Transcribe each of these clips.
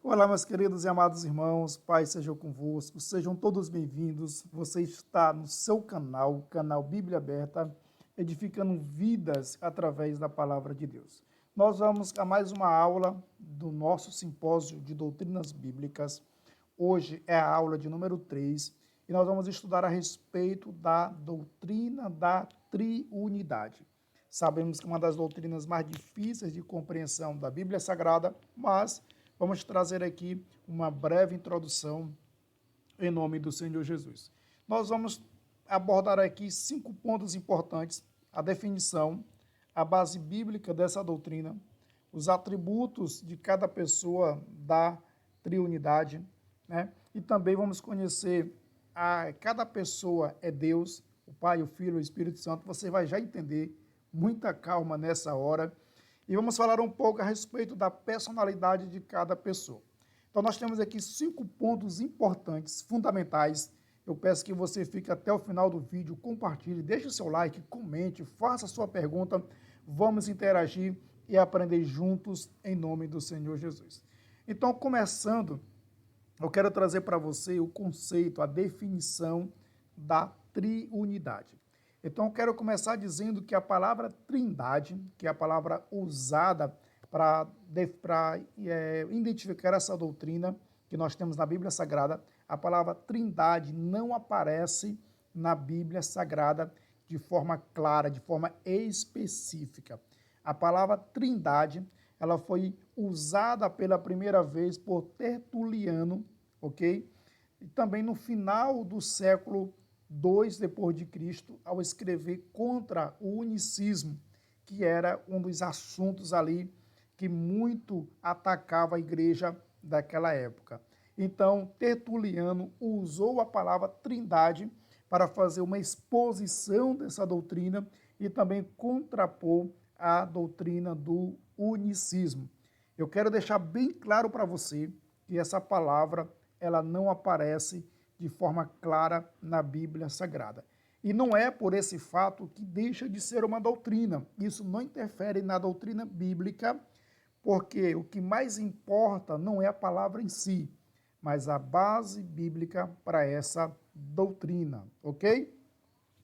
Olá, meus queridos e amados irmãos, Pai seja convosco, sejam todos bem-vindos. Você está no seu canal, o canal Bíblia Aberta, edificando vidas através da palavra de Deus. Nós vamos a mais uma aula do nosso simpósio de doutrinas bíblicas. Hoje é a aula de número 3 e nós vamos estudar a respeito da doutrina da triunidade. Sabemos que é uma das doutrinas mais difíceis de compreensão da Bíblia Sagrada, mas vamos trazer aqui uma breve introdução em nome do Senhor Jesus. Nós vamos abordar aqui 5 pontos importantes: a definição, a base bíblica dessa doutrina, os atributos de cada pessoa da triunidade, né? E também vamos conhecer cada pessoa é Deus, o Pai, o Filho, o Espírito Santo. Você vai já entender, muita calma nessa hora. E vamos falar um pouco a respeito da personalidade de cada pessoa. Então, nós temos aqui 5 pontos importantes, fundamentais. Eu peço que você fique até o final do vídeo, compartilhe, deixe o seu like, comente, faça a sua pergunta. Vamos interagir e aprender juntos em nome do Senhor Jesus. Então, começando, eu quero trazer para você o conceito, a definição da triunidade. Então, eu quero começar dizendo que a palavra trindade, que é a palavra usada para identificar essa doutrina que nós temos na Bíblia Sagrada, a palavra trindade não aparece na Bíblia Sagrada de forma clara, de forma específica. A palavra trindade, ela foi usada pela primeira vez por Tertuliano, ok? E também no final do século 2 depois de Cristo, ao escrever contra o unicismo, que era um dos assuntos ali que muito atacava a igreja daquela época. Então, Tertuliano usou a palavra trindade para fazer uma exposição dessa doutrina e também contrapor a doutrina do unicismo. Eu quero deixar bem claro para você que essa palavra ela não aparece de forma clara na Bíblia Sagrada. E não é por esse fato que deixa de ser uma doutrina. Isso não interfere na doutrina bíblica, porque o que mais importa não é a palavra em si, mas a base bíblica para essa doutrina, ok?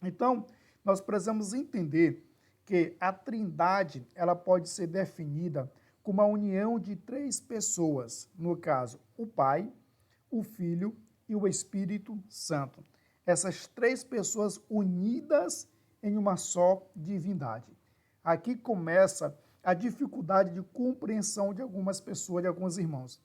Então, nós precisamos entender que a Trindade ela pode ser definida como a união de 3 pessoas, no caso, o Pai, o Filho e o Espírito Santo. Essas 3 pessoas unidas em uma só divindade. Aqui começa a dificuldade de compreensão de algumas pessoas, de alguns irmãos.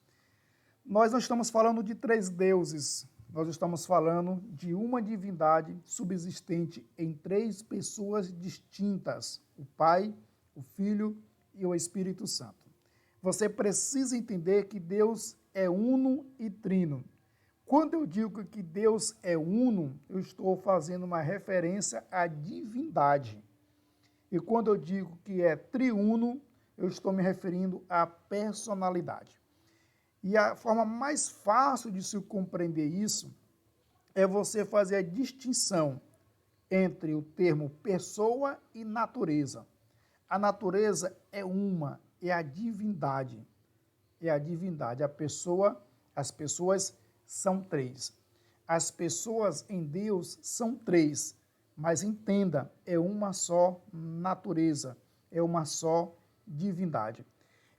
Nós não estamos falando de 3 deuses, nós estamos falando de uma divindade subsistente em 3 pessoas distintas, o Pai, o Filho e o Espírito Santo. Você precisa entender que Deus é uno e trino. Quando eu digo que Deus é uno, eu estou fazendo uma referência à divindade. E quando eu digo que é triuno, eu estou me referindo à personalidade. E a forma mais fácil de se compreender isso é você fazer a distinção entre o termo pessoa e natureza. A natureza é uma, é a divindade. É a divindade. As pessoas são 3. As pessoas em Deus são 3, mas entenda, é uma só natureza, é uma só divindade.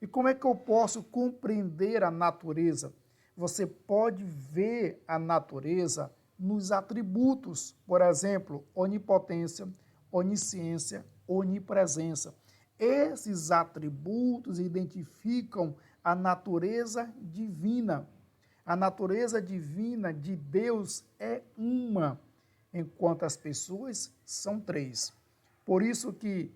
E como é que eu posso compreender a natureza? Você pode ver a natureza nos atributos, por exemplo, onipotência, onisciência, onipresença. Esses atributos identificam a natureza divina. A natureza divina de Deus é uma, enquanto as pessoas são 3. Por isso que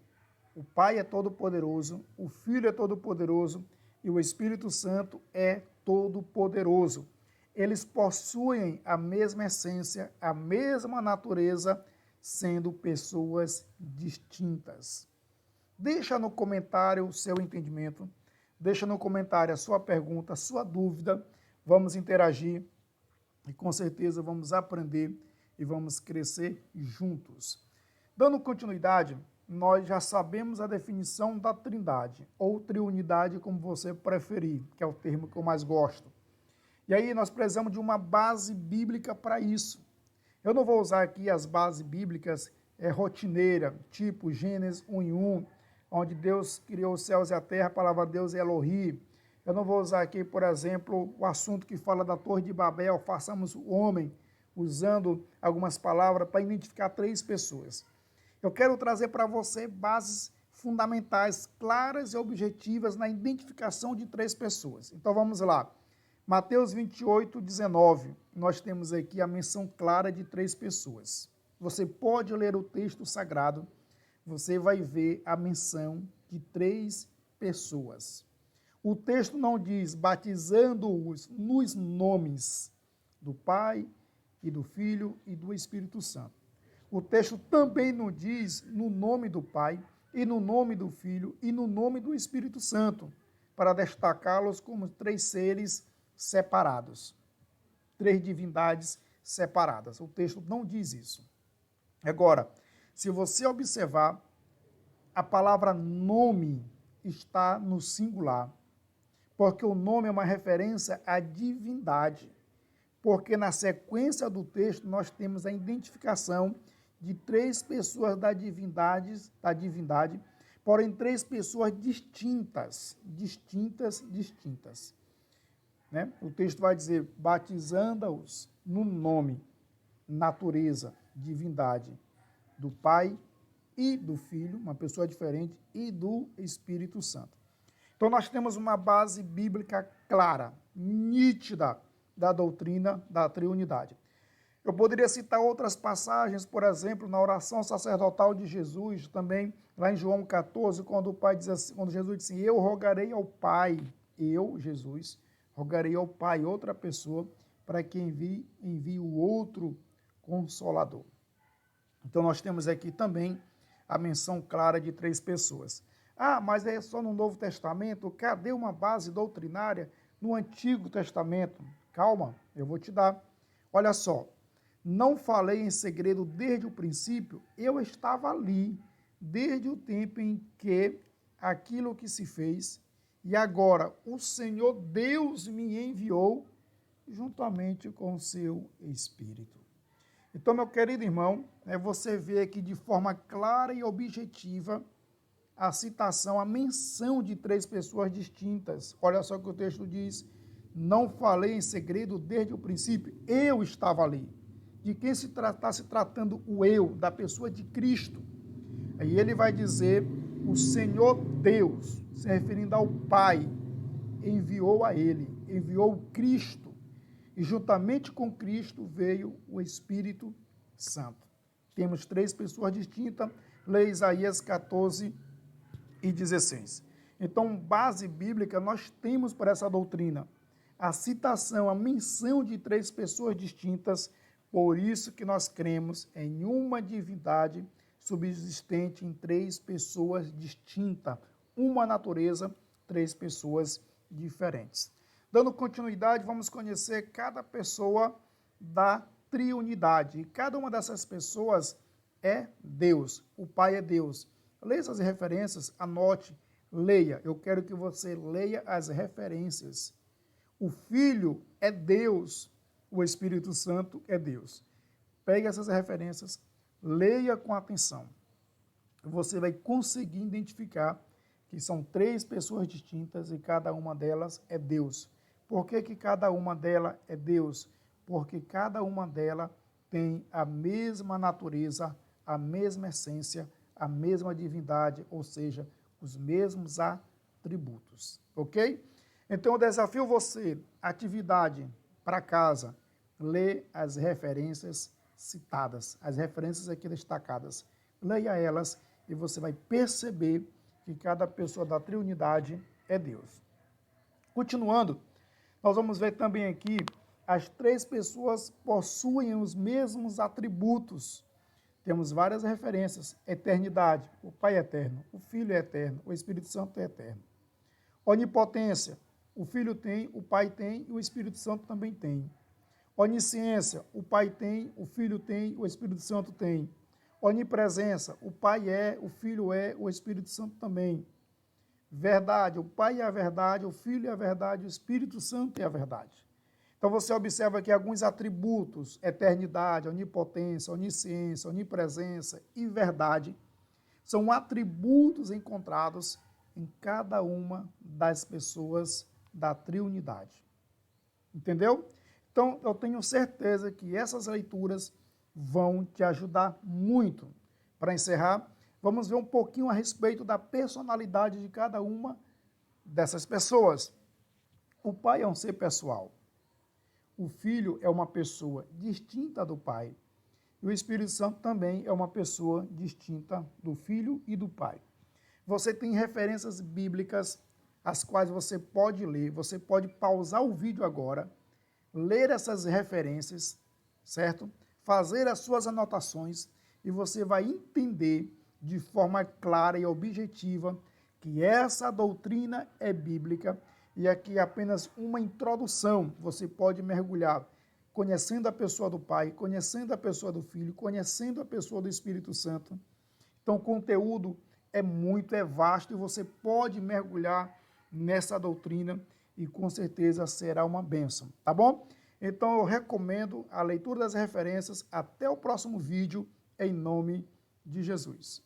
o Pai é todo-poderoso, o Filho é todo-poderoso e o Espírito Santo é todo-poderoso. Eles possuem a mesma essência, a mesma natureza, sendo pessoas distintas. Deixa no comentário o seu entendimento, deixa no comentário a sua pergunta, a sua dúvida. Vamos interagir e com certeza vamos aprender e vamos crescer juntos. Dando continuidade, nós já sabemos a definição da trindade, ou triunidade, como você preferir, que é o termo que eu mais gosto. E aí nós precisamos de uma base bíblica para isso. Eu não vou usar aqui as bases bíblicas rotineiras, tipo Gênesis 1:1, onde Deus criou os céus e a terra, a palavra Deus é Elohim. Eu não vou usar aqui, por exemplo, o assunto que fala da Torre de Babel, façamos o homem, usando algumas palavras para identificar 3 pessoas. Eu quero trazer para você bases fundamentais, claras e objetivas na identificação de 3 pessoas. Então vamos lá. Mateus 28:19, nós temos aqui a menção clara de 3 pessoas. Você pode ler o texto sagrado, você vai ver a menção de 3 pessoas. O texto não diz batizando-os nos nomes do Pai e do Filho e do Espírito Santo. O texto também não diz no nome do Pai e no nome do Filho e no nome do Espírito Santo, para destacá-los como 3 seres separados, 3 divindades separadas. O texto não diz isso. Agora, se você observar, a palavra nome está no singular, porque o nome é uma referência à divindade, porque na sequência do texto nós temos a identificação de 3 pessoas da divindade, porém 3 pessoas distintas. Né? O texto vai dizer, batizando-os no nome, natureza, divindade, do Pai e do Filho, uma pessoa diferente, e do Espírito Santo. Então nós temos uma base bíblica clara, nítida, da doutrina da triunidade. Eu poderia citar outras passagens, por exemplo, na oração sacerdotal de Jesus, também lá em João 14, quando o Pai diz assim, quando Jesus disse assim, eu rogarei ao Pai, Jesus, rogarei ao Pai, outra pessoa, para que envie o outro Consolador. Então nós temos aqui também a menção clara de 3 pessoas. Ah, mas é só no Novo Testamento? Cadê uma base doutrinária no Antigo Testamento? Calma, eu vou te dar. Olha só, não falei em segredo desde o princípio, eu estava ali, desde o tempo em que aquilo que se fez, e agora o Senhor Deus me enviou juntamente com o seu Espírito. Então, meu querido irmão, você vê aqui de forma clara e objetiva a citação, a menção de 3 pessoas distintas. Olha só o que o texto diz, não falei em segredo desde o princípio, eu estava ali. De quem está se tratando o eu, da pessoa de Cristo. Aí ele vai dizer, o Senhor Deus, se referindo ao Pai, enviou a ele, enviou o Cristo, e juntamente com Cristo veio o Espírito Santo. Temos 3 pessoas distintas, lê Isaías 14:16. Então, base bíblica nós temos para essa doutrina. A citação, a menção de 3 pessoas distintas, por isso que nós cremos em uma divindade subsistente em 3 pessoas distintas, uma natureza, 3 pessoas diferentes. Dando continuidade, vamos conhecer cada pessoa da triunidade. E cada uma dessas pessoas é Deus. O Pai é Deus. Leia essas referências, anote, leia. Eu quero que você leia as referências. O Filho é Deus, o Espírito Santo é Deus. Pegue essas referências, leia com atenção. Você vai conseguir identificar que são 3 pessoas distintas e cada uma delas é Deus. Por que cada uma delas é Deus? Porque cada uma delas tem a mesma natureza, a mesma essência, a mesma divindade, ou seja, os mesmos atributos. Ok? Então eu desafio você, atividade para casa, lê as referências citadas, as referências aqui destacadas. Leia elas e você vai perceber que cada pessoa da triunidade é Deus. Continuando, nós vamos ver também aqui, as 3 pessoas possuem os mesmos atributos. Temos várias referências. Eternidade, o Pai é eterno, o Filho é eterno, o Espírito Santo é eterno. Onipotência, o Filho tem, o Pai tem e o Espírito Santo também tem. Onisciência, o Pai tem, o Filho tem, o Espírito Santo tem. Onipresença, o Pai é, o Filho é, o Espírito Santo também. Verdade, o Pai é a verdade, o Filho é a verdade, o Espírito Santo é a verdade. Então você observa aqui alguns atributos: eternidade, onipotência, onisciência, onipresença e verdade. São atributos encontrados em cada uma das pessoas da Triunidade. Entendeu? Então eu tenho certeza que essas leituras vão te ajudar muito. Para encerrar, vamos ver um pouquinho a respeito da personalidade de cada uma dessas pessoas. O Pai é um ser pessoal. O Filho é uma pessoa distinta do Pai. E o Espírito Santo também é uma pessoa distinta do Filho e do Pai. Você tem referências bíblicas as quais você pode ler, você pode pausar o vídeo agora, ler essas referências, certo? Fazer as suas anotações e você vai entender de forma clara e objetiva que essa doutrina é bíblica. E aqui é apenas uma introdução. Você pode mergulhar conhecendo a pessoa do Pai, conhecendo a pessoa do Filho, conhecendo a pessoa do Espírito Santo. Então o conteúdo é vasto e você pode mergulhar nessa doutrina e com certeza será uma bênção, tá bom? Então eu recomendo a leitura das referências. Até o próximo vídeo, em nome de Jesus.